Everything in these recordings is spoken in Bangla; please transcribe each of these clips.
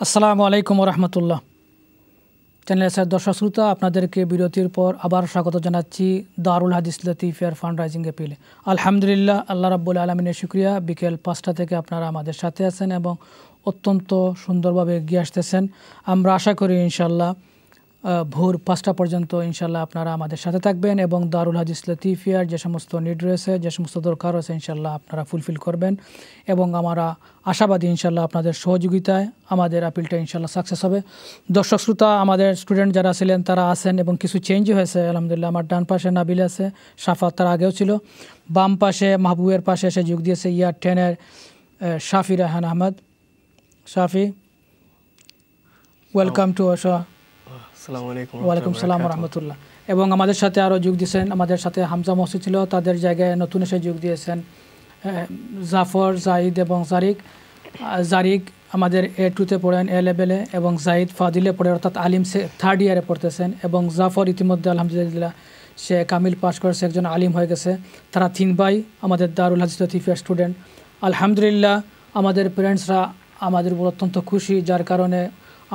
আসসালামু আলাইকুম রহমতুল্লাহ। চ্যানেলের দর্শক শ্রোতা, আপনাদেরকে বিরতির পর আবার স্বাগত জানাচ্ছি দারুল হাদিস লতিফিয়ার ফান্ড রাইজিং এপিলে। আলহামদুলিল্লাহ, আল্লাহ রাব্বুল আলমিনের শুকরিয়া, বিকেল 5টা থেকে আপনারা আমাদের সাথে আছেন এবং অত্যন্ত সুন্দরভাবে এগিয়ে আসতেছেন। আমরা আশা করি ইনশাল্লাহ ভোর 5টা পর্যন্ত ইনশাল্লাহ আপনারা আমাদের সাথে থাকবেন এবং দারুল হাদিস লতিফিয়ার যে সমস্ত নিড রয়েছে, যে সমস্ত দরকার রয়েছে ইনশাল্লাহ আপনারা ফুলফিল করবেন এবং আমরা আশাবাদী ইনশাল্লাহ আপনাদের সহযোগিতায় আমাদের আপিলটা ইনশাল্লাহ সাকসেস হবে। দর্শক শ্রোতা, আমাদের স্টুডেন্ট যারা ছিলেন তারা আছেন এবং কিছু চেঞ্জ হয়েছে আলহামদুলিল্লাহ। আমার ডান পাশে নাবিল আছে, সাফাত তার আগেও ছিল, বাম পাশে মাহবুবের পাশে এসে যোগ দিয়েছে ইয়ার 10-এর শাফি রাহান আহমদ। শাফি, ওয়েলকাম টু আশা। ওয়ালাইকুম সালাম রহমতুল্লাহ। এবং আমাদের সাথে আরও যোগ দিয়েছেন, আমাদের সাথে হামজা মসজিদ ছিল, তাদের জায়গায় নতুন এসে যোগ দিয়েছেন জাফর, জাহিদ এবং জারিক আমাদের A2-তে পড়েন, A লেভেলে, এবং জাহিদ ফাদিলে পড়ে অর্থাৎ আলিম 3rd ইয়ারে পড়তেছেন, এবং জাফর ইতিমধ্যে আলহামদুলিল্লাহ সে কামিল পাস করেছে, একজন আলিম হয়ে গেছে। তারা 3 ভাই আমাদের দারুল হাদিস লতিফিয়ার স্টুডেন্ট। আলহামদুলিল্লাহ আমাদের প্যারেন্টসরা আমাদের উপর অত্যন্ত খুশি, যার কারণে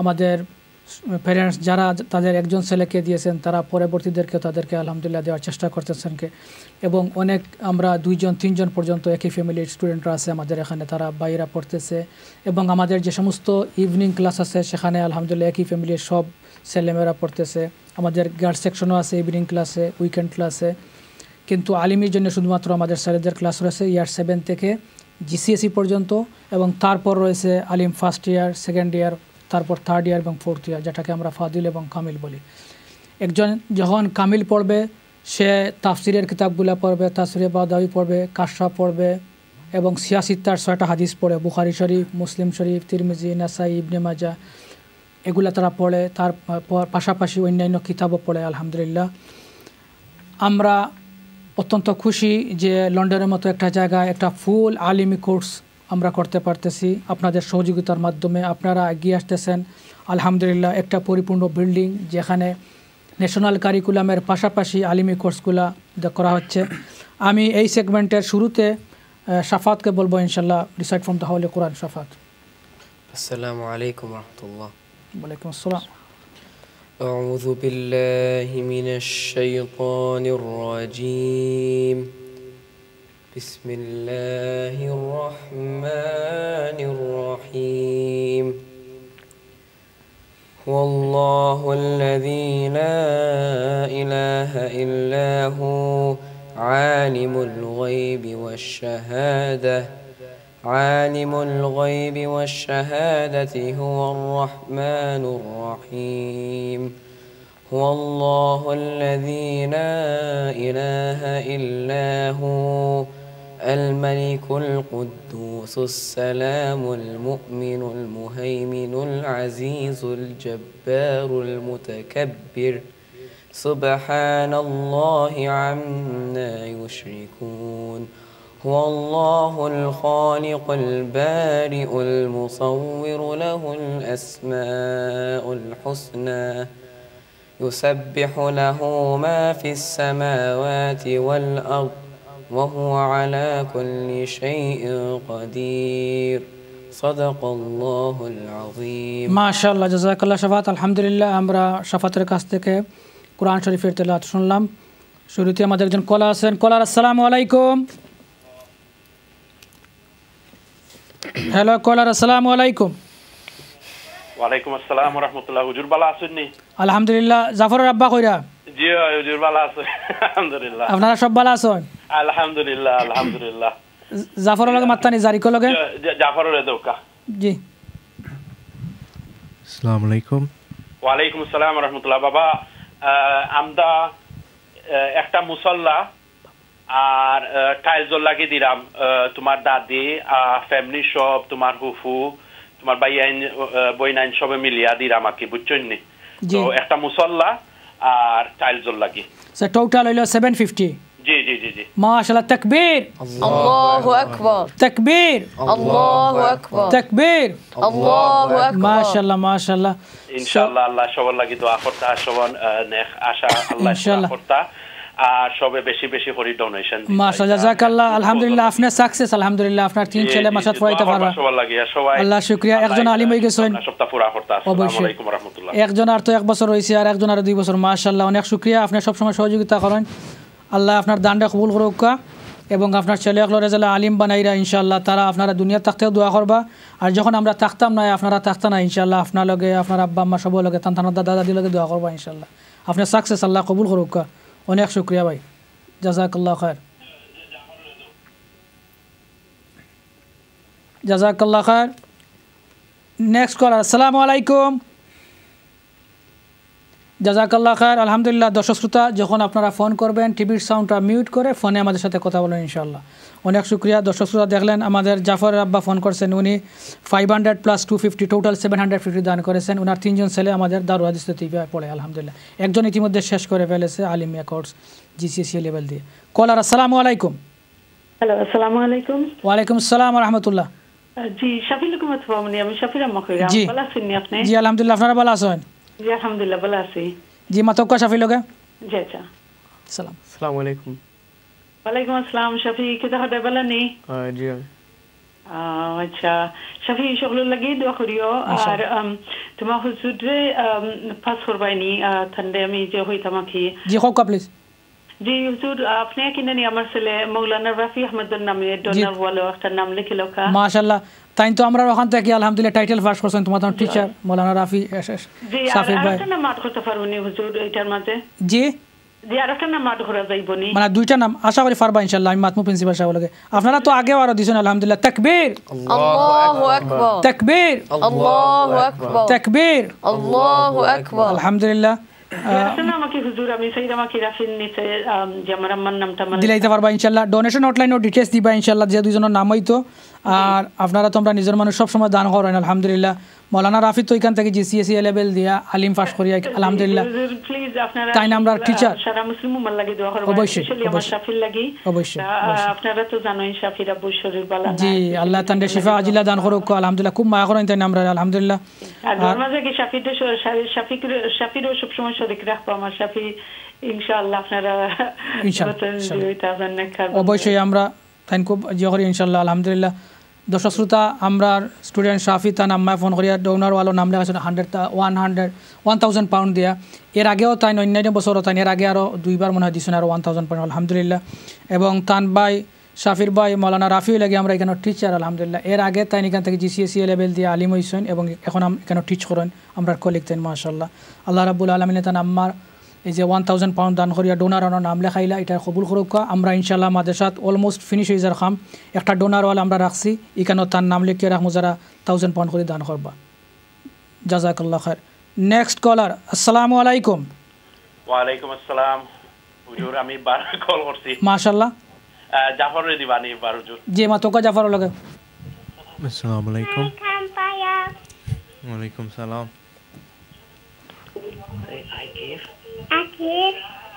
আমাদের প্যারেন্টস যারা তাদের একজন ছেলেকে দিয়েছেন তারা পরবর্তীদেরকে তাদেরকে আলহামদুলিল্লাহ দেওয়ার চেষ্টা করতেছেন এবং অনেক আমরা 2-3জন পর্যন্ত একই ফ্যামিলির স্টুডেন্টরা আছে আমাদের এখানে, তারা বাইরা পড়তেছে। এবং আমাদের যে সমস্ত ইভিনিং ক্লাস আছে সেখানে আলহামদুলিল্লাহ একই ফ্যামিলির সব ছেলেমেয়েরা পড়তেছে। আমাদের গার্লস সেকশনও আছে ইভিনিং ক্লাসে, উইকেন্ড ক্লাসে। কিন্তু আলিমের জন্য শুধুমাত্র আমাদের ছেলেদের ক্লাস রয়েছে ইয়ার 7 থেকে GCSE পর্যন্ত, এবং তারপর রয়েছে আলিম 1st ইয়ার, 2nd ইয়ার, তারপর 3rd ইয়ার এবং 4th ইয়ার, যেটাকে আমরা ফাদিল এবং কামিল বলি। একজন যখন কামিল পড়বে সে তাফসিরের কিতাবগুলো পড়বে, তাফসিরে বাদাউই পড়বে, কাশফা পড়বে এবং সিয়াসিত্তার 6টা হাদিস পড়ে, বুখারী শরীফ, মুসলিম শরীফ, তিরমিজি, নাসাই, ইবনে মাজা, এগুলা তারা পড়ে। তার পাশাপাশি অন্যান্য কিতাবও পড়ে আলহামদুলিল্লাহ। আমরা অত্যন্ত খুশি যে লন্ডনের মতো একটা জায়গায় একটা ফুল আলিমি কোর্স আমরা করতে পারতেছি আপনাদের সহযোগিতার মাধ্যমে। আপনারা এগিয়ে আসতেছেন আলহামদুলিল্লাহ। একটা পরিপূর্ণ বিল্ডিং যেখানে ন্যাশনাল কারিকুলামের পাশাপাশি আলিমি কোর্সগুলা করা হচ্ছে। আমি এই সেগমেন্টের শুরুতে শাফাতকে বলবো ইনশাল্লাহ, রিসাইট ফ্রম দ্য হোলি কোরআন। শাফাত। আসসালামু আলাইকুম রাহমাতুল্লাহ। ওয়ালাইকুম আসসালাম। আউযু বিল্লাহি মিনাশ শাইতানির রাজীম। বিসমিল্লাহির রহমানির রহিম। হুয়াল্লাহুল্লাযী লা ইলাহা ইল্লা হু আলিমুল গায়বি ওয়াশ শাহাদাহ عالم الغيب والشهادة هو الرحمن الرحيم. هو الله الذي لا إله إلا هو الملك القدوس السلام المؤمن المهيمن العزيز الجبار المتكبر سبحان الله عما يشركون. هو الله الخالق البارئ المصور له الأسماء الحسنى يسبح له ما في السماوات والأرض وهو على كل شيء قدير. صدق الله العظيم. ما شاء الله, جزاك الله শাফাত। আলহামদুলিল্লাহ আমরা শাফাতের কাছ থেকে কোরআন শরীফের তেলাওয়াত শুনলাম। শুরুতে আমাদের একজন কলার আছেন। কলার, আসসালামু আলাইকুম। হ্যালো কলার, আসসালামু আলাইকুম। ওয়ালাইকুম আসসালাম ওয়া রাহমাতুল্লাহ। হুজুর ভালো আছেন নি? আলহামদুলিল্লাহ। জাফরের আব্বা কইরা? জি হুজুর ভালো আছে আলহামদুলিল্লাহ। আপনারা সব ভালো আছেন? আলহামদুলিল্লাহ আলহামদুলিল্লাহ। জাফরের লগে মাত্তানি জারিকর লগে? জাফরের দৌকা। জি। আসসালামু আলাইকুম। ওয়ালাইকুম আসসালাম ওয়া রাহমাতুল্লাহ। বাবা আমরা একটা মুসাল্লা আর টাইলস লাগি দিলাম, তোমার দাদি ফ্যামিলি সব, তোমার হুফু, তোমার ভাইয়াইন বইনাইন সবে মিলিয়া দিলাম আর কি, বুঝছেন নি? তো একটা মুসাল্লা আর টাইলস লাগি টোটাল হইলো 750। জি জি জি জি। মাশাআল্লাহ, তাকবীর, আল্লাহু আকবার, তাকবীর, আল্লাহু আকবার, তাকবীর, আল্লাহু আকবার। মাশাআল্লাহ মাশাআল্লাহ। ইনশাআল্লাহ আল্লাহ সবার লাগি দোয়া করতা, সবার নেক আশা আল্লাহ দোয়া করতা। আর সবে বেশি বেশি করে ডোনেশন মাশাআল্লাহ জাযাকাল্লাহ আলহামদুলিল্লাহ আপনি সাকসেস আলহামদুলিল্লাহ আপনার তিন ছেলে মাসাত পড়াইতে পারবা আল্লাহ শুকরিয়া একজন আলিম হয়ে গেছেন সপ্তাহ পুরা করতে আসসালামু আলাইকুম ওয়া রাহমাতুল্লাহ একজন আর তো 1 বছর হইছে আর একজন আর 2 বছর মাশাআল্লাহ অনেক শুকরিয়া আপনি সব সময় সহযোগিতা করেন আল্লাহ আপনার দানটা কবুল করুক এবং আপনার ছেলেগুলোর যারা আলিম বানাইরা ইনশাআল্লাহ তারা আপনারা দুনিয়া থাকতেও দোয়া করবা আর যখন আমরা থাকতাম না আপনারা থাকতা না ইনশাআল্লাহ আপনার লগে আপনার আব্বা আম্মা সব লগে তান্তানা দাদা দাদি লগে দোয়া করবা ইনশাআল্লাহ আপনি সাকসেস আল্লাহ কবুল করুক অনেক শুকরিয়া ভাই জাযাকাল্লাহ খায়ের জাযাকাল্লাহ খায়ের নেক্সট কলার আসসালামু আলাইকুম জাযাকাল্লাহ খায়ের আলহামদুলিল্লাহ দর্শক শ্রোতা যখন আপনারা ফোন করবেন টিভির সাউন্ডটা মিউট করে ফোনে আমাদের সাথে কথা বলেন ইনশাআল্লাহ অনেক শুকরিয়া দর্শক শ্রোতা দেখলেন আমাদের জাফরের আব্বা ফোন করছেন উনি 500 প্লাস 250 টোটাল 750 দান করেছেন ওনার তিনজন ছেলে আমাদের দারুল হাদিস টিভি পড়ে আলহামদুলিল্লাহ একজন ইতিমধ্যে শেষ করে ফেলেছে আলিমিয়া কোর্স জিসিএসসি লেভেল দিয়ে কলার আসসালামু আলাইকুম হ্যালো আসসালামু আলাইকুম ওয়া আলাইকুম আসসালাম ওয়া রাহমাতুল্লাহ জি শাফিল হুকুমত ফামনি আমি শাফিরা মখইরা ভালো আছেন আপনি জি আলহামদুলিল্লাহ আপনারা ভালো আছেন জি আলহামদুলিল্লাহ ভালো আছি জি মাতক্কা শাফিল লগে জি আচ্ছা সালাম আসসালামু আলাইকুম ওয়ালাইকুম আসসালাম শাফি কিতা হদা ভালো নেই জি আচ্ছা শাফি সকলের লাগি দোয়া করিও আর তোমার হুজুরে পাস করবাইনি ঠান্ডে আমি যে হইতাম কি জি হোক প্লিজ জি হুজুর আপনি কিনে নি আমার ছেলে মাওলানা রাফি আহমদের নামে ডোনার ওয়ালো একটা নাম লিখিলো কা মাশাআল্লাহ তাই তো আমরা ওখান থেকে আলহামদুলিল্লাহ টাইটেল পাস করছেন তোমার টিচার মাওলানা রাফি সাফি ভাই জি আর নাম করতে পারবনি হুজুর এটার মাঝে জি জি আর একটা নাম করা যাইবনি মানে দুইটা নাম আশা করি পারবা ইনশাআল্লাহ আমি মাতমু প্রিন্সিপাল সাহেব লাগে আপনারা তো আগেও আরো দিছেন আলহামদুলিল্লাহ তাকবীর আল্লাহু আকবার তাকবীর আল্লাহু আকবার তাকবীর আল্লাহু আকবার আলহামদুলিল্লাহ আমাকে হুজুর আমি সাইদ আমাকে রাফির নিচে যে আমার আম্মার নামটা দিলাইতে পারবা ইনশাআল্লাহ ডোনেশন হটলাইন ও ডিটেইলস দিবা ইনশাআল্লাহ যে দুইজনের নাম হইতো আর আপনারা তোমরা নিজের মানুষ সব সময় দান করেন আলহামদুলিল্লাহ মাওলানা রাফি তো এখান থেকে জিসিএসসি লেভেল দিয়া আলিম পাস করিয়া আলহামদুলিল্লাহ প্লিজ আপনারা তাই আমরা টিচার সারা মুসলিম উম্মার লাগি দোয়া করবেন অবশ্যই আমার শাফির লাগি অবশ্যই আপনারা তো জানেন শাফিরা বশরীর বালা জি আল্লাহ তাআলা শিফা আজিলা দান করুক আলহামদুলিল্লাহ খুব মায়া করেন তাই আমরা আলহামদুলিল্লাহ আর দরমাজে কি শাফিরও সব সময় শরীক রাখবো আমার শাফি ইনশাআল্লাহ আপনারা ইনশাআল্লাহ অবশ্যই আমরা থ্যাংক ইউ জিয়া করি ইনশাআল্লাহ আলহামদুলিল্লাহ দর্শক শ্রোতা আমরা স্টুডেন্ট শাফি তার নাম্মায় ফোন করিয়া ডোনার ওয়ালো নাম লেখা 1000 পাউন্ড দিয়া এর আগেও তাই অন্যান্য বছরও তাই এর আগে আরও দুইবার মনে হয় দিচ্ছেন আরও 1000 পাউন্ড আলহামদুলিল্লাহ এবং তান ভাই শাফির ভাই মাওলানা রাফি লাগে আমরা এখানে টিচার আলহামদুলিল্লাহ এর আগে তাই এখান থেকে জিসিএসসি লেভেল দিয়ে আলিম হয়েছেন এবং এখন এখানে টিচ করেন আমরা কলিগ তাই মাশাআল্লাহ আল্লাহ রাব্বুল আলামিন তান আম্মার এই যে 1000 পাউন্ড দান করিয়া ডোনার নাম লেখাইলা এটা কবুল করুক আমরা ইনশাআল্লাহ আমাদের সাথে অলমোস্ট ফিনিশ হয়ে যার খাম একটা ডোনার ওয়াল আমরা রাখছি এখানেও তার নাম লিখিয়ে রাখবো যারা 1000 পাউন্ড করে দান করবা জাযাকাল্লাহ খায়ের নেক্সট কলার আসসালামু আলাইকুম ওয়া আলাইকুম আসসালাম হুজুর আমি বার কল করছি মাশাআল্লাহ জাফর রে দিবানি বার হুজুর জি মা তোকা জাফর লাগে আসসালামু আলাইকুম ওয়া আলাইকুম সালাম I give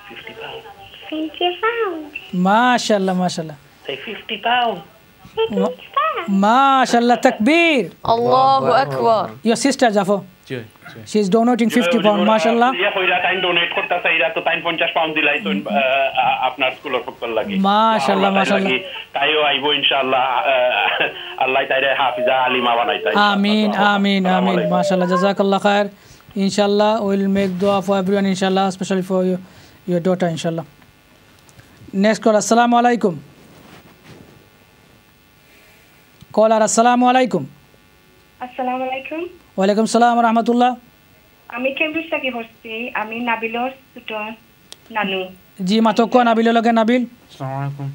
50 pounds. 50 pounds. মাশাআল্লাহ মাশাআল্লাহ say 50 pounds মাশাআল্লাহ তাকবীর আল্লাহু আকবার your sister Zafar G she is donating 50 pound মাশাআল্লাহ ইয়া কইরা টাইম ডোনেট করতে চাইরা তো 50 পাউন্ড দিলাই তো আপনার স্কুলের পক্ষ লাগি মাশাআল্লাহ মাশাআল্লাহ তাইও আইবো ইনশাআল্লাহ আল্লাহ তাইরে হাফিজা আলিমা বানাইতাই আমিন আমিন আমিন মাশাআল্লাহ জাযাকাল্লাহ খায়ের inshallah we will make dua for everyone inshallah especially for your daughter inshallah next call assalamu alaikum caller assalamu alaikum আসসালামু আলাইকুম wa alaikum salam wa rahmatullah আমি কেমব্রিজ থেকে হচ্ছি আমি নাবিলর সুটন নানু জি মাতকো নাবিল লগে নাবিল আসসালামু আলাইকুম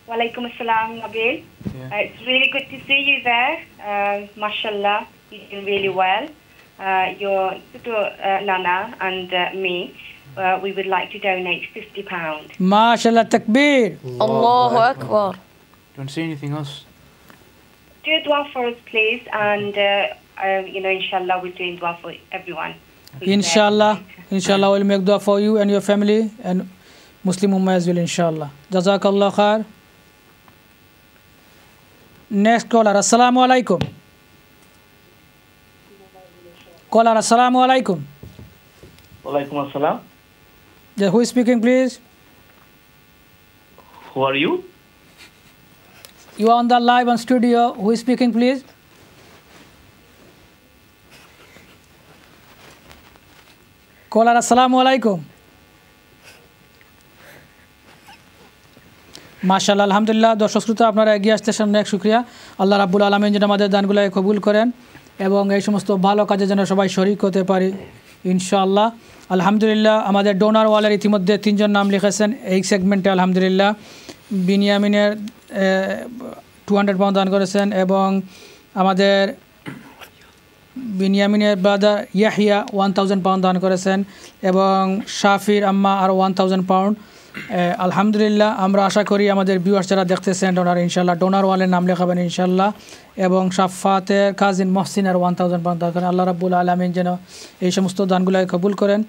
ওয়ালাইকুম আসসালাম Nabil it's really good to see you there mashallah you did really well your Nana and me we would like to donate 50 pounds mashallah takbir Allahu akbar don't say anything else do a dua for us please and you know inshallah we're doing dua for everyone inshallah we'll make dua for you and your family and Muslim ummah as well inshallah jazakallah khair next caller assalamu alaikum caller assalamu alaikum Walaikum assalam. who is speaking please Who are you? You are on the live on studio. Who is speaking, please? Caller, assalamu alaikum. মাশাআল্লাহ, আলহামদুলিল্লাহ। দর্শক শ্রোতা, আপনারা এগিয়ে আসতেছেন, অনেক শুকরিয়া। আল্লাহ রাব্বুল আলামিন যেন আমাদের দানগুলো কবুল করেন এবং এই সমস্ত ভালো কাজে যেন সবাই শরীক হতে পারি ইনশাআল্লাহ। আলহামদুলিল্লাহ, আমাদের ডোনার ওয়ালের ইতিমধ্যে 3 জন নাম লিখেছেন এই সেগমেন্টে। আলহামদুলিল্লাহ, বিনিয়ামিনের 200 পাউন্ড দান করেছেন এবং আমাদের বিনিয়ামিনের ব্রাদার ইয়াহিয়া 1000 পাউন্ড দান করেছেন এবং শাফির আম্মা আরও 1000 পাউন্ড। আলহামদুলিল্লাহ, আমরা আশা করি আমাদের ভিউয়ার্স যারা দেখতেছেন ডোনার ইনশাল্লাহ ডোনার ওয়ালের নাম লেখাবেন ইনশাল্লাহ এবং সাফাতের কাজিন মহসিনের 1000 পাউন্ড দান করেন। আল্লাহ রাব্বুল আলামিন যেন এই সমস্ত দানগুলো কবুল করেন।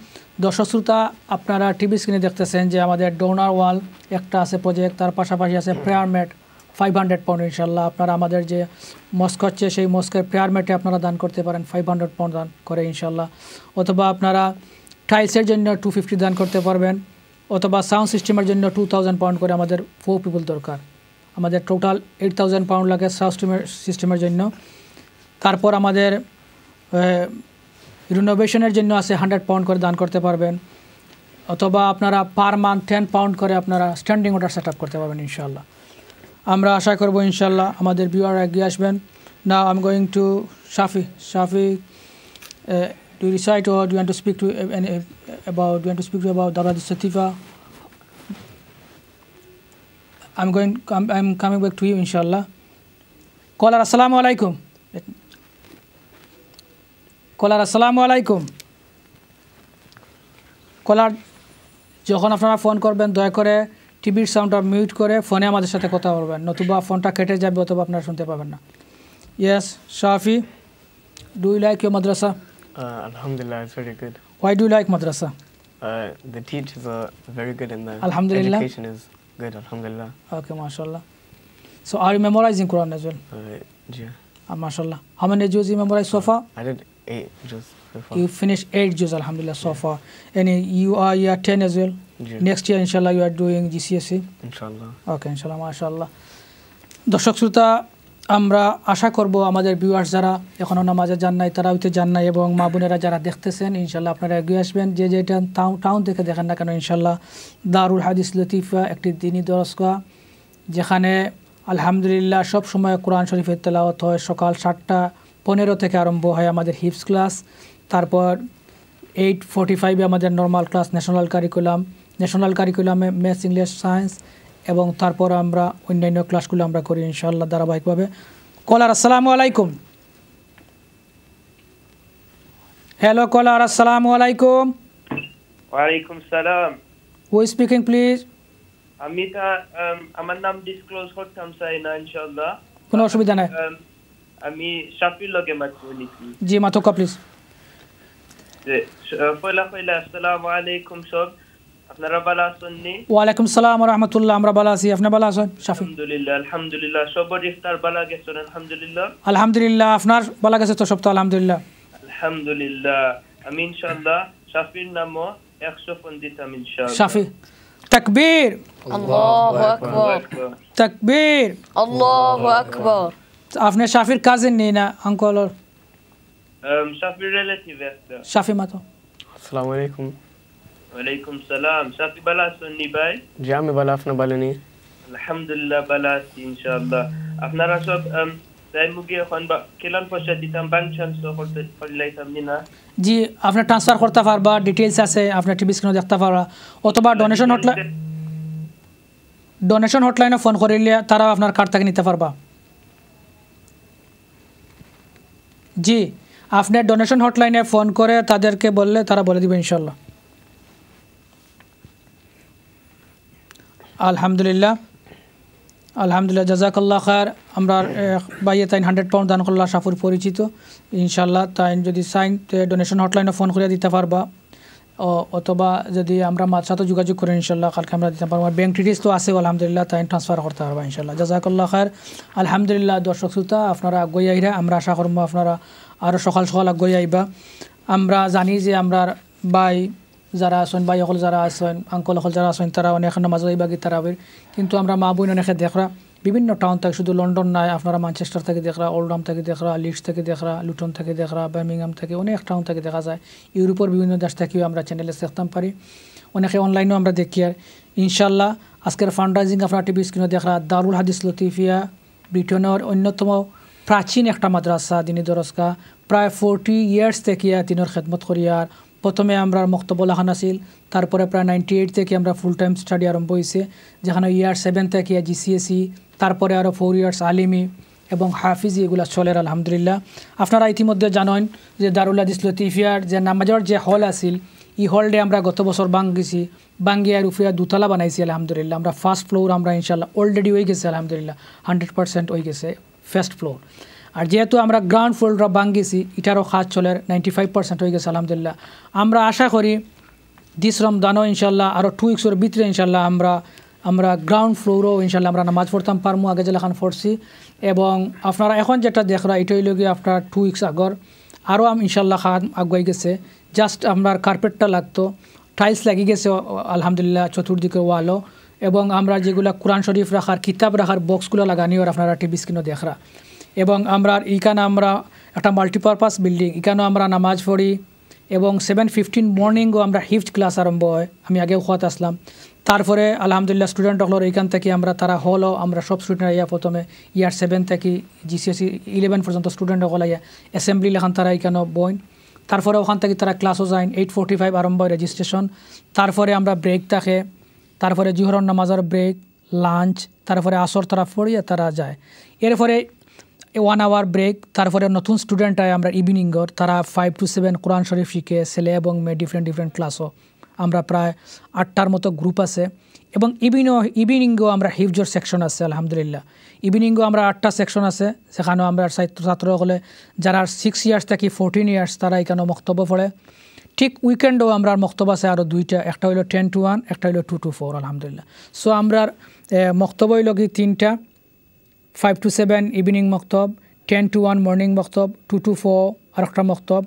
দর্শক শ্রোতা, আপনারা টিভি স্ক্রিনে দেখতেছেন যে আমাদের ডোনার ওয়াল একটা আছে প্রজেক্ট, তার পাশাপাশি আছে প্রেয়ার ম্যাট 500 পাউন্ড ইনশাল্লাহ। আপনারা আমাদের যে মস্ক হচ্ছে সেই মস্কের প্রেয়ার ম্যাটে আপনারা দান করতে পারেন 500 পাউন্ড দান করে ইনশাল্লাহ, অথবা আপনারা টাইলসের জন্য 250 দান করতে পারবেন, অথবা সাউন্ড সিস্টেমের জন্য 2000 পাউন্ড করে। আমাদের 4 পিপল দরকার, আমাদের টোটাল 8000 পাউন্ড লাগে সাউন্ড সিস্টেমের জন্য। তারপর আমাদের রিনোভেশনের জন্য আছে 100 পাউন্ড করে দান করতে পারবেন, অথবা আপনারা পার মান্থ 10 পাউন্ড করে আপনারা স্ট্যান্ডিং ওয়াটার সেট আপ করতে পারবেন ইনশাআল্লাহ। আমরা আশা করব ইনশাআল্লাহ আমাদের ভিউয়ার এগিয়ে আসবেন। Now I am going to Shafi. Do you recite or do you want to speak to about Dawlat Satifa? I'm coming back to you inshallah. Caller, assalamu alaikum. Caller, assalamu alaikum. Caller, যখন আপনারা ফোন করবেন দয়া করে টিভির সাউন্ডটা মিউট করে ফোনে আমাদের সাথে কথা বলবেন, নতুবা ফোনটা কেটে যাবে অথবা আপনারা শুনতে পাবেন না। Yes, Shafi, do you like your madrasa? Alhamdulillah, it's very good. Why do you like madrasa? The teachers are very good and the Alhamdulillah. education is good, alhamdulillah. Okay, mashallah. So are you memorizing Quran as well? Yeah. Mashallah. How many juz you memorized so far? I did 8 juz so far. You finished 8 juz, alhamdulillah, so far. And you are year 10 as well? Yeah. Next year, inshallah, you are doing GCSE? Inshallah. Okay, inshallah, mashallah. দর্শক শ্রোতা, আমরা আশা করব আমাদের ভিউয়ার্স যারা এখনও নামাজে যান নাই, তারাবিতে যান নাই এবং মা বোনেরা যারা দেখতেছেন ইনশাল্লাহ আপনারা এগিয়ে আসবেন। যে যেটা টাউন থেকে দেখেন না কেন ইনশাল্লাহ দারুল হাদিস লতিফা একটি দিনী দরসগাহ, যেখানে আলহামদুলিল্লাহ সব সময় কোরআন শরীফের তেলাওয়াত হয়। সকাল 7:15 থেকে আরম্ভ হয় আমাদের হিফজ ক্লাস, তারপর 8:45 আমাদের নর্মাল ক্লাস, ন্যাশনাল কারিকুলামে ম্যাথস, ইংলিশ, সায়েন্স এবং তারপর আমরা অন্যান্য ক্লাসগুলো আমরা করি ইনশাআল্লাহ ধারাবাহিকভাবে। কলার, আসসালামু আলাইকুম। হ্যালো কলার, আসসালামু আলাইকুম। ওয়ালাইকুম সালাম। Who is speaking please? আমি আমার নাম ডিসক্লোজ করতাম চাই না ইনশাআল্লাহ। কোনো অসুবিধা নাই। আমি শাফির লগে মাত্র বলিছি। জি মাতোকা প্লিজ। পয়লা আসসালামু আলাইকুম সব, আপনারা ভালো আছেন নি? ওয়ালাইকুম সালাম ওয়া রাহমাতুল্লাহ, আমরা ভালো আছি, আপনি ভালো আছেন? শাফি আলহামদুলিল্লাহ সবার ইফতার ভালো গেছেন? আলহামদুলিল্লাহ, আপনার ভালো গেছে তো সব? তো আলহামদুলিল্লাহ। আমি ইনশাআল্লাহ শাফির নামও 100 ফোন দিতাম ইনশাআল্লাহ। শাফি, তাকবীর, আল্লাহু আকবার, তাকবীর, আল্লাহু আকবার। আপনি শাফির কাজিন নি না আঙ্কেল? শাফির রিলেটিভ একটা। শাফি মাতো। আসসালামু আলাইকুম। ওয়ালাইকুম সালাম। শাফি ভালো আছেন নি ভাই? জি আমি ভালো, আপনি ভালো নি? আলহামদুলিল্লাহ ভালো আছি ইনশাআল্লাহ। আপনারা সব তাই মুগে এখন কেলান পয়সা দিতাম বাংশান সহ করতে পারলাইতাম না? জি, আপনি ট্রান্সফার করতে পারবা, ডিটেইলস আছে আপনি টিভি স্ক্রিনে দেখতে পারবা, অথবা ডোনেশন হটলাইনে ফোন করিলে তারা আপনার কার্ড থেকে নিতে পারবা। জি, আপনি ডোনেশন হটলাইনে ফোন করে তাদেরকে বললে তারা বলে দিবে ইনশাআল্লাহ। আলহামদুলিল্লাহ, জাজাকাল্লাহ খায়ের। আমরা বাইয়ে তাই 100 পাউন্ড দান করলাম, সাফুর পরিচিত ইনশাআল্লাহ। তাই যদি সাইন ডোনেশন হটলাইনে ফোন করে দিতে পারবা, অথবা যদি আমরা মার সাথে যোগাযোগ করি ইনশাআল্লাহ কালকে আমরা দিতে পারবো। ব্যাঙ্ক ডিটেলস তো আছে আলহামদুলিল্লাহ, তাই ট্রান্সফার করতে পারবা ইনশাআল্লাহ। জাজাকাল্লাহ খায়ের। আলহামদুলিল্লাহ দর্শক শ্রোতা, আপনারা আগুই আইরা, আমরা আশা করবো আপনারা আরও সকাল আগুই আইবা। আমরা জানি যে আমরা বাই যারা আছেন ভাই সকল যারা আছেন আঙ্কল সকল যারা আছেন তারা অনেক নামাজ ইবাগি তারাবির কিন্তু আমরা মা বোন অনেকে দেখরা বিভিন্ন টাউন থেকে শুধু লন্ডন নাই আপনারা ম্যানচেস্টার থেকে দেখরা ওল্ডহাম থেকে দেখরা লিডস থেকে দেখরা লুটন থেকে দেখরা বার্মিংহাম থেকে অনেক টাউন থেকে দেখা যায় ইউরোপের বিভিন্ন দেশ থেকেও আমরা চ্যানেলে দেখতাম পারি অনেকে অনলাইনেও আমরা দেখি আর ইনশাল্লাহ আজকের ফান্ডরাইজিং আপনারা টিভি স্ক্রিনে দেখরা দারুল হাদিস লতিফিয়া ব্রিটেনের অন্যতম প্রাচীন একটা মাদ্রাসা দিনী দরজগা প্রায় 40 ইয়ার্স থেকে দিনের খেদমত করিয়ার প্রথমে আমরা মক্তবুল খান আছিল তারপরে প্রায় 98 থেকে আমরা ফুল টাইম স্টাডি আরম্ভ হয়েছে যেখানে ইয়ার 7 থেকে জিসিএসই তারপরে আরও 4 ইয়ার্স আলিমি এবং হাফিজি এগুলো চলের আলহামদুলিল্লাহ আপনারা ইতিমধ্যে জানেন যে দারুল হাদিস লতিফিয়ার যে নামাজের যে হল আছিল এই হলডে আমরা গত বছর ভাঙ্গিছি ভাঙ্গিয়ার উপরে দুতলা বানাইছি আলহামদুলিল্লাহ আমরা ফার্স্ট ফ্লোর আমরা ইনশাল্লাহ অলরেডি হয়ে গেছে আলহামদুলিল্লাহ 100% হয়ে গেছে ফার্স্ট ফ্লোর আর যেহেতু আমরা গ্রাউন্ড ফ্লোরটা ভাঙ্গিছি এটারও কাজ চলের 95% হয়ে গেছে আলহামদুলিল্লাহ আমরা আশা করি দিস রমজানও ইনশাল্লাহ আরও 2 উইক্সের ভিতরে ইনশাল্লাহ আমরা গ্রাউন্ড ফ্লোরও ইনশাল্লাহ আমরা নামাজ পড়তাম পারমু আগে যেখান পড়ছি এবং আপনারা এখন যেটা দেখরা এটাই লগে আপনার 2 উইক্স আগর আরও ইনশাল্লাহ খান আগুয়াই গেছে জাস্ট আপনার কার্পেটটা লাগতো টাইলস লাগি গেছে আলহামদুলিল্লাহ চতুর্দিকে ওয়ালও এবং আমরা যেগুলো কোরআন শরীফ রাখার কিতাব রাখার বক্সগুলো লাগানিও আপনারা টিভি স্ক্রিনে দেখরা এবং আমরা এইখানে আমরা একটা মাল্টিপারপাস বিল্ডিং এখানেও আমরা নামাজ পড়ি এবং 7:15 মর্নিংও আমরা হিফজ ক্লাস আরম্ভ হয় আমি আগেও খোয়াত আসলাম তারপরে আলহামদুলিল্লাহ স্টুডেন্ট হলোর এইখান থেকে আমরা তারা হলও আমরা সব স্টুডেন্ট ইয়া প্রথমে ইয়ার 7 থেকে জিসিএসি 11 পর্যন্ত স্টুডেন্ট হল ইয়া অ্যাসেম্বলি লেখান তারা এইখানেও বইন তারপরে ওখান থেকে তারা ক্লাসও যায় 8:45 আরম্ভ হয় রেজিস্ট্রেশন তারপরে আমরা ব্রেক থাকে তারপরে জোহরের নামাজের ব্রেক লাঞ্চ তারপরে আসর তারা পড়িয়ে তারা যায় এরপরে 1 আওয়ার ব্রেক তারপরে নতুন স্টুডেন্ট হয় আমরা ইভিনিংর তারা 5 to 7 কোরআন শরীফ শিখে ছেলে এবং মেয়ে ডিফারেন্ট ক্লাসও আমরা প্রায় 8টার মতো গ্রুপ আছে এবং ইভিনিংও আমরা হিফজর সেকশন আছে আলহামদুলিল্লাহ ইভিনিংও আমরা 8টা সেকশন আছে যেখানেও আমরা ছাত্রসকলে যারা 6 ইয়ার্স থেকে 14 ইয়ার্স তারা এখানেও বক্তব্য পড়ে ঠিক উইকেন্ডও আমরা বক্তব্য আছে আরও 2টা একটা হলো 10 to 1 একটা হলো 2 to 4 আলহামদুলিল্লাহ সো আমরা বক্তব্য হইল কি 3টা 5 to 7 ইভিনিং মক্তব 10 to 1 মর্নিং মক্তব 2 to 4 আর একটা মক্তব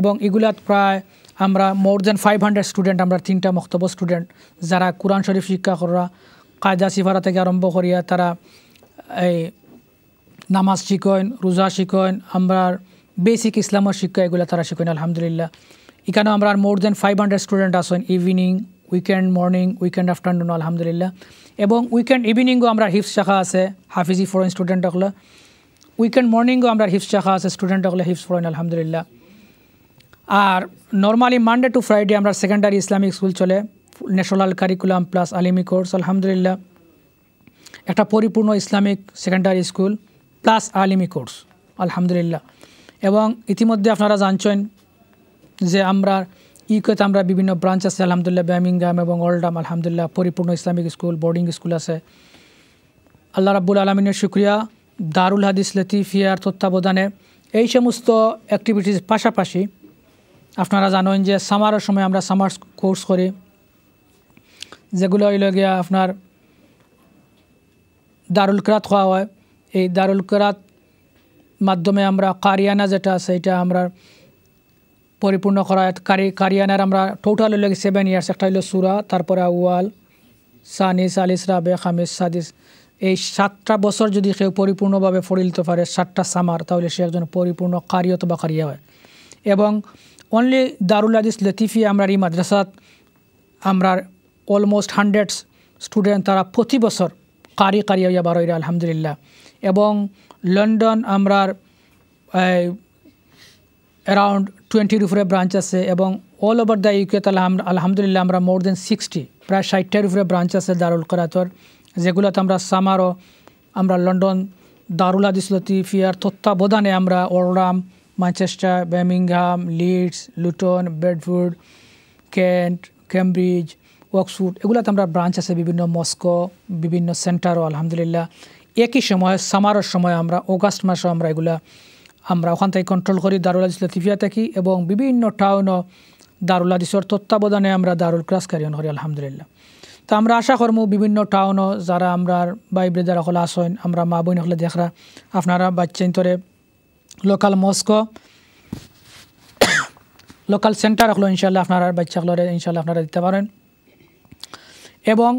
এবং এগুলাত প্রায় আমরা মোর দেন 500 স্টুডেন্ট আমরা 3টা মক্তব্য স্টুডেন্ট যারা কোরআন শরীফ শিক্ষা করা কায়দা সিফারা থেকে আরম্ভ করিয়া তারা এই নামাজ শিখেন রোজা শিখেন আমরা বেসিক ইসলামের শিক্ষা এগুলো তারা শিখেন আলহামদুলিল্লাহ এখানেও আমরা মোর দেন 500 স্টুডেন্ট আছেন evening weekend morning weekend afternoon আলহামদুলিল্লাহ এবং উইকেন্ড ইভিনিংও আমরা হিফজ শাখা আছে হাফিজি ফরেন স্টুডেন্ট হলে উইকেন্ড মর্নিংও আমরা হিফজ শাখা আছে স্টুডেন্ট হলে হিফজ ফরেন আলহামদুলিল্লাহ আর নর্মালি মানডে টু ফ্রাইডে আমরা সেকেন্ডারি ইসলামিক স্কুল চলে ন্যাশনাল কারিকুলাম প্লাস আলিমি কোর্স আলহামদুলিল্লাহ একটা পরিপূর্ণ ইসলামিক সেকেন্ডারি স্কুল প্লাস আলিমি কোর্স আলহামদুলিল্লাহ এবং ইতিমধ্যে আপনারা জানছেন যে আমরা ইউকেতে আমরা বিভিন্ন ব্রাঞ্চ আছে আলহামদুলিল্লাহ বার্মিংহাম এবং ওল্ডহাম আলহামদুলিল্লাহ পরিপূর্ণ ইসলামিক স্কুল বোর্ডিং স্কুল আছে আল্লাহ রাব্বুল আলমিনের শুক্রিয়া দারুল হাদিস লতিফিয়ার তত্ত্বাবধানে এই সমস্ত অ্যাক্টিভিটিস পাশাপাশি আপনারা জানেন যে সামারের সময় আমরা সামার কোর্স করি যেগুলো হইল গিয়া আপনার দারুল কিরাত খাওয়া হয় এই দারুল কিরাত মাধ্যমে আমরা কারিয়ানা যেটা আছে এটা আমরা পরিপূর্ণ করা কারিয়ানার আমরা টোটাল হইল 7 ইয়ার্স একটা হইল সুরা তারপরে আউয়াল সানি সালিস রাবে খামিস সাদিস এই 7টা বছর যদি কেউ পরিপূর্ণভাবে পড়ে নিতে পারে 7টা সামার তাহলে সে একজন পরিপূর্ণ কারি অথবা কারিয়া হয় এবং অনলি দারুল হাদিস লতিফিয়া আমরা এই মাদ্রাসাত আমরা অলমোস্ট 100 স্টুডেন্ট তারা প্রতি বছর কারিয়া হইয়া বার হইরা আলহামদুলিল্লাহ এবং লন্ডন আমরা অ্যারাউন্ড 20 উপরে ব্রাঞ্চ আছে এবং অল ওভার দ্য ইউকে আলহামদুলিল্লাহ আমরা মোর দেন 60 প্রায় 60টার উপরে ব্রাঞ্চ আছে দারুল কিরাতর যেগুলোতে আমরা সামারও আমরা লন্ডন দারুল হাদিস লতিফিয়ার তত্ত্বাবধানে আমরা Oldham Manchester Birmingham Leeds Luton Bedford Kent Cambridge Oxford এগুলোতে আমরা ব্রাঞ্চ আছে বিভিন্ন মস্কো বিভিন্ন সেন্টারও আলহামদুলিল্লাহ একই সময় সামারের সময় আমরা অগাস্ট মাসে আমরা এগুলা আমরা ওখান থেকে কন্ট্রোল করি দারুল হাদিস লতিফিয়া থাকি এবং বিভিন্ন টাউনও দারুল হাদিসের তত্ত্বাবধানে আমরা দারুল ক্লাস কারিয়ন করি আলহামদুলিল্লাহ তো আমরা আশা করব বিভিন্ন টাউনও যারা আমরা ভাই ব্রাদার হলে আসেন আমরা মা বোন হলে দেখরা আপনারা বাচ্চেন তোরে লোকাল মস্কো লোকাল সেন্টার হলো ইনশাআল্লাহ আপনারা বাচ্চাগুলোরে ইনশাআল্লাহ আপনারা দিতে পারেন। এবং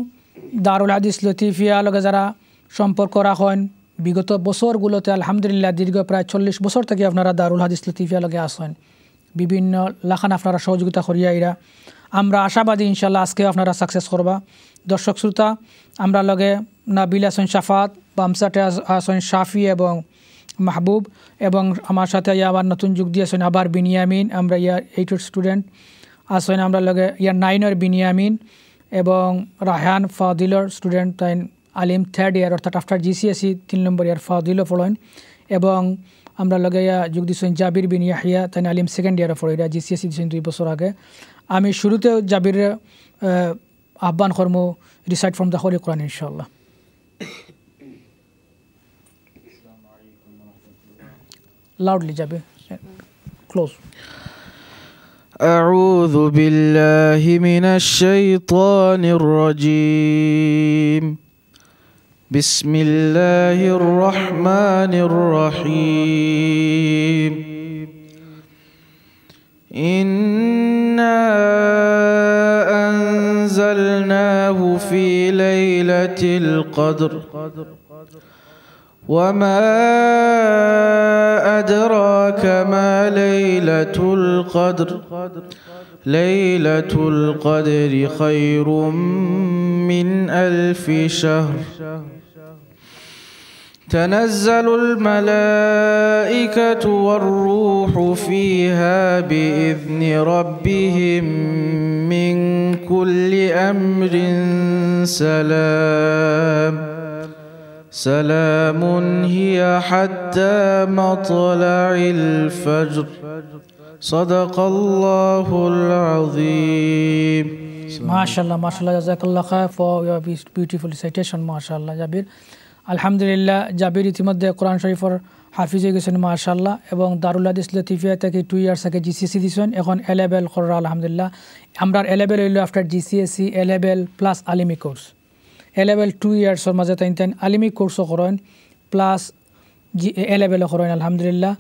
দারুল হাদিস লতিফিয়া লগে যারা সম্পর্ক রাখেন বিগত বছরগুলোতে আলহামদুলিল্লাহ দীর্ঘ প্রায় 40 বছর থেকে আপনারা দারুল হাদিস লতিফিয়া লগে আসেন, বিভিন্ন লাখান আপনারা সহযোগিতা করিয়া এরা আমরা আশাবাদী ইনশাআল্লাহ আজকেও আপনারা সাকসেস করবা। দর্শক শ্রোতা, আমরা লগে নাবিল হাসান শাফাত, বামসাটে আসেন শাফি এবং মাহবুব, এবং আমার সাথে আবার নতুন যুগ দিয়েছেন আবার বিনিয়ামিন, আমরা ইয়ার 8 স্টুডেন্ট আসেন, আমরা লগে ইয়ার 9 বিনিয়ামিন এবং রাহান ফাদিলর স্টুডেন্ট তাই আলিম 3rd ইয়ার অর্থাৎ আফটার GCSE 3 নম্বর ইয়ার ফাদিলও পড়েন, এবং আমরা লগে যুগ দিয়েছেন জাবির বিন ইয়াহিয়া তাই আলিম 2nd ইয়ারে পড়ে, GCSE দিয়েছেন 2 বছর আগে। আমি শুরুতে জাবির আহ্বান কর্ম রিসাইট ফ্রম দ্য হোলি কোরআন ইনশাআল্লাহ। loudly jabe close. أعوذ بالله من الشيطان الرجيم. بسم الله الرحمن الرحيم. إنا أنزلناه في ليلة القدر وما أدراك ما ليلة القدر. ليلة القدر خير من 1000 شهر. تنزل الملائكة والروح فيها بإذن ربهم من كل أمر سلام. سلام هي حتى مطلع الفجر. صدق الله العظيم. MashaAllah, MashaAllah, Jazakallah khair for your beautiful recitation, MashaAllah Jabir. আলহামদুলিল্লাহ জাবির ইতিমধ্যে কোরআন শরীফের হাফিজ হয়ে গেছেন মাশাআল্লাহ, এবং দারুল হাদিস লতিফিয়া থেকে 2 ইয়ার্স আগে GCSE দিয়েছেন, এখন A level করা আলহামদুলিল্লাহ। আমরা A level হইল after GCSE A level plus আলিমি কোর্স। A level 2 ইয়ার্সের মাঝে তাই আলিমি কোর্সও করেন প্লাস A level করেন আলহামদুলিল্লাহ,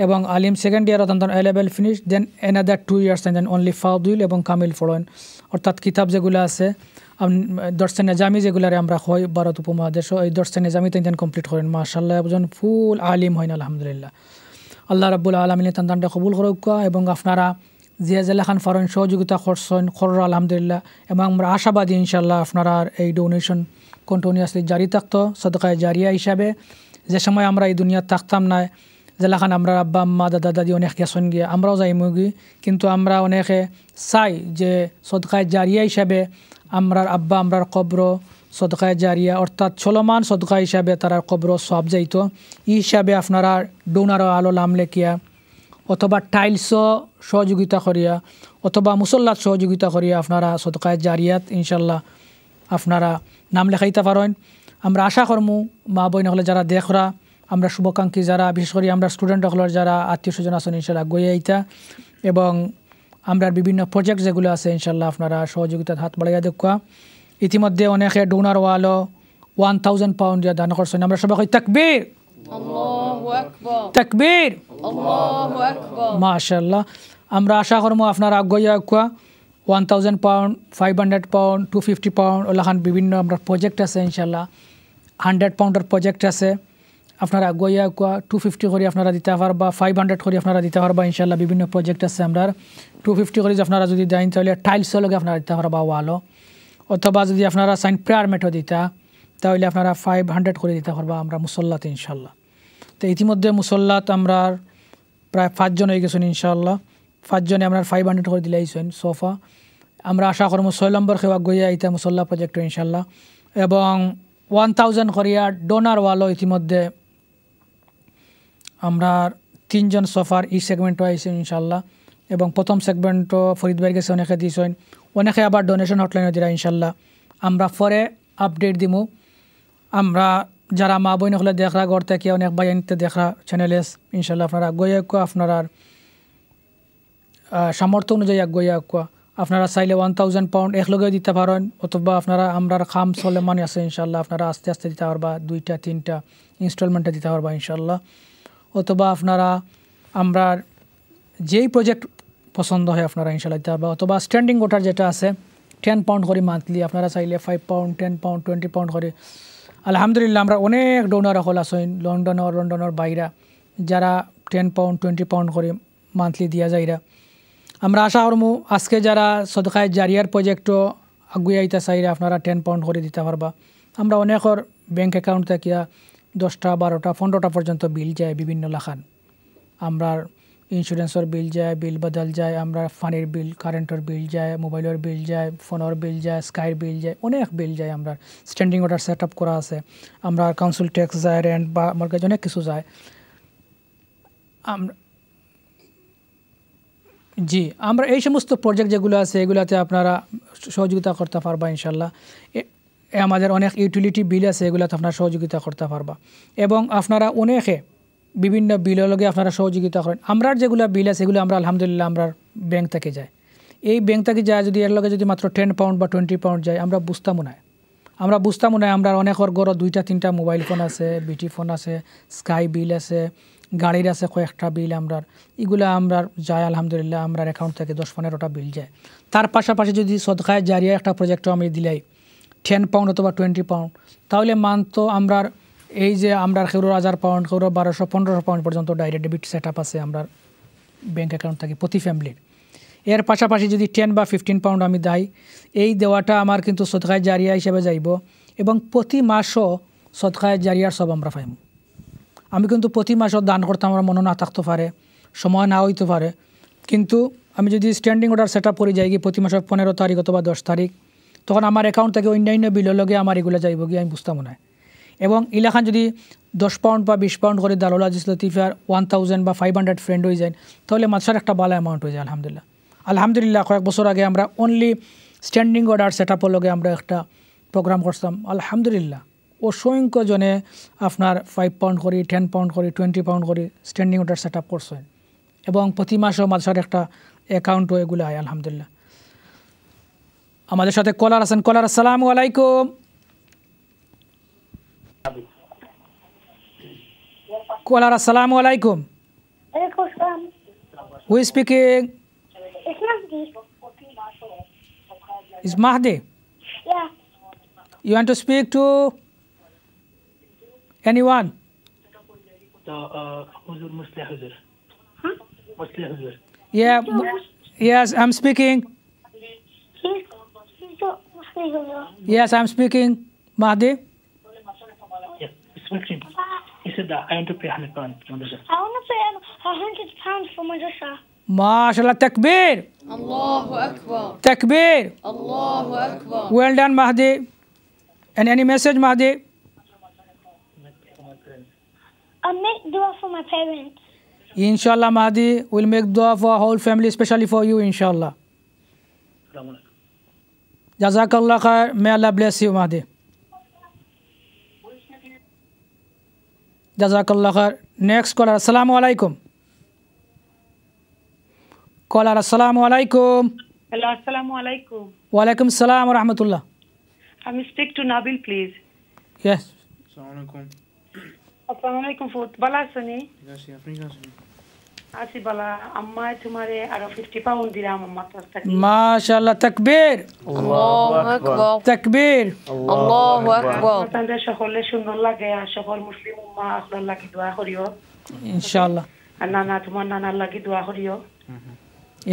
এবং আলিম 2nd ইয়ার অন্তত A level finish, then another 2 years then only ফাদিল এবং কামিল পড়েন, অর্থাৎ কিতাব যেগুলো আছে দর্শে নিজামি যেগুলারে আমরা হয় ভারত উপমহাদেশ, এই দর্শে নিজামি তাই কমপ্লিট করেন মাশাআল্লাহ, একজন ফুল আলিম হইন আলহামদুলিল্লাহ। আল্লাহ রাব্বুল আলামিন তানটা কবুল করুক, এবং আপনারা যে জেলাখান ফারন সহযোগিতা করছেন করর আলহামদুলিল্লাহ, এবং আমরা আশাবাদী ইনশাআল্লাহ আপনারা এই ডোনেশন কন্টিনিউয়াসলি জারি থাকতো সদকায়ে জারিয়া হিসাবে। যে সময় আমরা এই দুনিয়া থাকতাম না, জেলাখান আমরা আব্বা আম্মা দাদা দাদি অনেক গেছেন গিয়ে, আমরাও যাইমগি, কিন্তু আমরা অনেকে চাই যে সদকায়ে জারিয়া হিসাবে আমরার আব্বা আমরার কবর সদকায়ে জারিয়া অর্থাৎ চলমান সদকা হিসাবে তারা কবর সব যাইত, ই হিসাবে আপনারা ডোনার আলো নাম লেখিয়া অথবা টাইলসও সহযোগিতা করিয়া অথবা মুসল্লাত সহযোগিতা করিয়া আপনারা সদকায়ে জারিয়াত ইনশাল্লাহ আপনারা নাম লেখাইতে পারেন। আমরা আশা করমু মা বোন হলে যারা দেখরা, আমরা শুভাকাঙ্ক্ষী যারা, বিশেষ করে আমরা স্টুডেন্ট হলের যারা আত্মীয় স্বজন আছেন ইনশাল্লাহ গইয়া আইতা, এবং আমরা বিভিন্ন প্রজেক্ট যেগুলো আছে ইনশাল্লাহ আপনারা সহযোগিতার হাত বাড়াইয়া দেখা। ইতিমধ্যে অনেকে ডোনার ওয়ালও 1000 পাউন্ড দিয়ে দান করছেন। আমরা সবাই কই তাকবীর, আল্লাহু আকবার, তাকবীর, আল্লাহু আকবার, মাশাআল্লাহ। আমরা আশা করবো আপনারা আগুয়া 1000 পাউন্ড, 500 পাউন্ড, 250 পাউন্ড ওলাখান বিভিন্ন আমরা প্রজেক্ট আছে ইনশাল্লাহ। 100 পাউন্ডের প্রজেক্ট আছে, আপনারা আগুয়া 250 করে আপনারা দিতে পারবা, 500 করে আপনারা দিতে পারবা ইনশাল্লাহ। বিভিন্ন প্রজেক্ট আছে আমরা 250 করে আপনারা যদি দেন তাহলে টাইলসও লগে আপনারা দিতে পারবা ওয়ালও, অথবা যদি আপনারা সাইন প্রেয়ার মেটও দিতা তাহলে আপনারা 500 করে দিতে পারবা আমরা মুসল্লাতে ইনশাল্লাহ। তো ইতিমধ্যে মুসল্লাত আমরা প্রায় 5 জন হয়ে গেছেন ইনশাল্লাহ। 5 জনে আমরা 500 করে দিলে আইছেন সোফা। আমরা আশা করবো 6 নম্বর খেওয়া গইয়া ইতা মুসল্লা প্রজেক্ট ইনশাল্লাহ, এবং 1000 করিয়া ডোনার ওয়ালও ইতিমধ্যে আমরা 3 জন সোফার ই সেগমেন্টও আইছেন ইনশাল্লাহ, এবং প্রথম সেগমেন্টও ফরিদ ভাই গেছে অনেকে দিয়েছেন, অনেকে আবার ডোনেশন হটলাইনে দিলা ইনশাল্লাহ। আমরা পরে আপডেট দিমু। আমরা যারা মা বোন হলে দেখরা ঘর থেকে অনেক ভাই আনতে দেখরা চ্যানেলে ইনশাল্লাহ আপনারা গইয়া আপনারা সামর্থ্য অনুযায়ী গইয়া আপনারা চাইলে 1000 পাউন্ড একলগে দিতে পারেন, অথবা আপনারা আমরা খাম সলেমান আছে ইনশাল্লাহ আপনারা আস্তে আস্তে দিতে পারবা, 2টা 3টা ইনস্টলমেন্টে দিতে পারবা ইনশাল্লাহ। অথবা আপনারা আমরা যেই পছন্দ হয় আপনারা ইনশাআল্লাহ দিতে পারবা। অথবা স্ট্যান্ডিং ওয়াটার যেটা আছে 10 পাউন্ড করে মান্থলি, আপনারা চাইলে 5 পাউন্ড 10 পাউন্ড 20 পাউন্ড করে। আলহামদুলিল্লাহ আমরা অনেক ডোনার হল আছেন লন্ডনের বাইরা যারা 10 পাউন্ড 20 পাউন্ড করে মান্থলি দিয়া যায়রা। আমরা আশা করবো আজকে যারা সদকায়ে জারিয়ার প্রজেক্টও আগুয়ে আইতা চাইরা আপনারা 10 পাউন্ড করে দিতে পারবা। আমরা অনেকের ব্যাংক অ্যাকাউন্ট থেকে 10টা 12টা 15টা পর্যন্ত বিল যায় বিভিন্ন লাখান। আমরা ইন্স্যুরেন্সের বিল যায়, বিল বদল যায়, আমরা পানির বিল, কারেন্টের বিল যায়, মোবাইলের বিল যায়, ফোনের বিল যায়, স্কাইর বিল যায়, অনেক বিল যায়। আমরা স্ট্যান্ডিং ওয়াটার সেট আপ করা আছে, আমরা কাউন্সিল ট্যাক্স যায়, রেন্ট বা মর্গেজ অনেক কিছু যায়। আমরা এই সমস্ত প্রজেক্ট যেগুলো আছে এগুলাতে আপনারা সহযোগিতা করতে পারবা ইনশাল্লাহ। আমাদের অনেক ইউটিলিটি বিল আছে, এগুলোতে আপনারা সহযোগিতা করতে পারবা। এবং আপনারা অনেকে বিভিন্ন বিলের লগে আপনারা সহযোগিতা করেন। আমরা যেগুলো বিল আছে এগুলো আমরা আলহামদুলিল্লাহ আমরা ব্যাংক থেকে যায়। এই ব্যাংক থেকে যায় যদি এর লগে যদি মাত্র 10 পাউন্ড বা 20 পাউন্ড যায় আমরা বুঝতামও না। আমরা অনেকের ঘরে 2টা 3টা মোবাইল ফোন আছে, বিটি ফোন আছে, স্কাই বিল আছে, গাড়ির আছে কয়েকটা বিল। এগুলো আমরা যায় আলহামদুলিল্লাহ আমরা অ্যাকাউন্ট থেকে 10-15টা বিল যায়। তার পাশাপাশি যদি সদকায়ে জারিয়া একটা প্রজেক্টও আমি দিলাই 10 পাউন্ড অথবা 20 পাউন্ড, তাহলে মান্থ আমরা এই যে আমরা কেউর 1000 পাউন্ড, কেউর 1200-1500 পাউন্ড পর্যন্ত ডাইরেক্ট ডেবিট সেট আপ আছে আমরা ব্যাঙ্ক অ্যাকাউন্ট থেকে প্রতি ফ্যামিলির। এর পাশাপাশি যদি 10 বা 15 পাউন্ড আমি দেই, এই দেওয়াটা আমার কিন্তু সদকায়ে জারিয়া হিসেবে যাইব এবং প্রতি মাসও সদকায়ে জারিয়ার সব আমরা পাইব। আমি কিন্তু প্রতি মাসও দান করতে আমার মনে না থাকতে পারে, সময় না হইতে পারে, কিন্তু আমি যদি স্ট্যান্ডিং অর্ডার সেট আপ করে যাই গিয়ে প্রতি মাসের 15 তারিখ অথবা 10 তারিখ, তখন আমার অ্যাকাউন্ট থেকে অন্যান্য বিলের লগে আমার এগুলো যাইব গিয়ে আমি বুঝতাম না। এবং ইলাখান যদি 10 পাউন্ড বা 20 পাউন্ড করে দারুল আজিজ লতিফার 1000 বা 500 ফ্রেন্ড হয়ে যায়, তাহলে মাসের একটা ভালো অ্যামাউন্ট হয়ে যায় আলহামদুলিল্লাহ। কয়েক বছর আগে আমরা অনলি স্ট্যান্ডিং অর্ডার সেট আপের লগে আমরা একটা প্রোগ্রাম করতাম। আলহামদুলিল্লাহ অসংখ্য জনে আপনার 5 পাউন্ড করে, 10 পাউন্ড করে, 20 পাউন্ড করে স্ট্যান্ডিং অর্ডার সেট আপ করছেন এবং প্রতি মাসও মাসের একটা অ্যাকাউন্টও এগুলো হয় আলহামদুলিল্লাহ। আমাদের সাথে কলার আছেন। কলার, আসসালামু আলাইকুম। কলার, আসসালামু আলাইকুম। Who is speaking? It's Mahdi. Is Mahdi? Yeah. You want to speak to anyone? Huzur, Muslim Huzur. Muslim Huzur. Yeah. Yes, I'm speaking. He's Muslim Huzur. Yes, I'm speaking. Mahdi? Yes, speaking. He said that I want to pay £100 for madrasa. I want to pay £100 for madrasa. MashaAllah, takbir. Allahu Akbar. Takbir. Allahu Akbar. Well done, Mahdi. And any message, Mahdi? I'll make dua for my parents. Inshallah, Mahdi will make dua for our whole family, especially for you, inshallah. Jazakallah khair. May Allah bless you, Mahdi. Jazakallah khair. Next caller. Assalamu alaikum. Caller, assalamu alaikum. Hello, assalamu alaikum. Wa alaikum salam wa rahmatullah. Can we speak to Nabil, please? Yes. Assalamu alaikum. Assalamu alaikum. Bala suni. Yes, Africa suni. Asi bala amma tumhare aro 50 pound diram amma tartak. MashaAllah, takbir. Allahu Akbar. Takbir. Allahu Akbar. Tande shokole shundor lage shokol muslim umma akhlan lagi dua koriyo. Inshallah. Anana tumar nana lagi dua koriyo.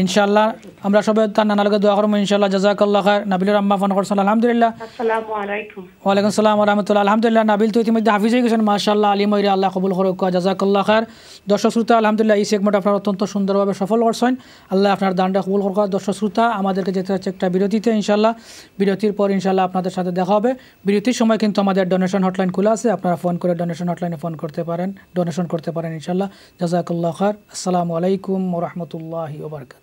ইনশাআল্লাহ আমরা সবাই তার নানার লগে দোয়া করব ইনশাআল্লাহ। জাযাকাল্লাহ খাইর। নাবিলের আম্মা ফোন করছেন আলহামদুলিল্লাহ। আসসালামু আলাইকুম। ওয়া আলাইকুম আসসালাম ওয়া রাহমাতুল্লাহ। আলহামদুলিল্লাহ নাবিল তো ইতিমধ্যে হাফিজ হয়ে গেছেন মাশাআল্লাহ। আলিম হইরা আল্লাহ কবুল করুক। জাযাকাল্লাহ খাইর। দর্শক শ্রোতা আলহামদুলিল্লাহ এই সেগমেন্ট আপনারা অত্যন্ত সুন্দরভাবে সফল করছেন। আল্লাহ আপনার দানটা কবুল করুক। দর্শক শ্রোতা আমাদেরকে যেতে হচ্ছে একটা বিরতিতে ইনশাআল্লাহ। বিরতির পর ইনশাআল্লাহ আপনাদের সাথে দেখা হবে। বিরতির সময় কিন্তু আমাদের ডোনেশন হটলাইন খোলা আছে, আপনারা ফোন করে ডোনেশন হটলাইনে ফোন করতে পারেন, ডোনেশন করতে পারেন ইনশাআল্লাহ। জাযাকাল্লাহ খাইর। আসসালামু আলাইকুম ওয়া রাহমাতুল্লাহি ওয়া বারাকাতুহু।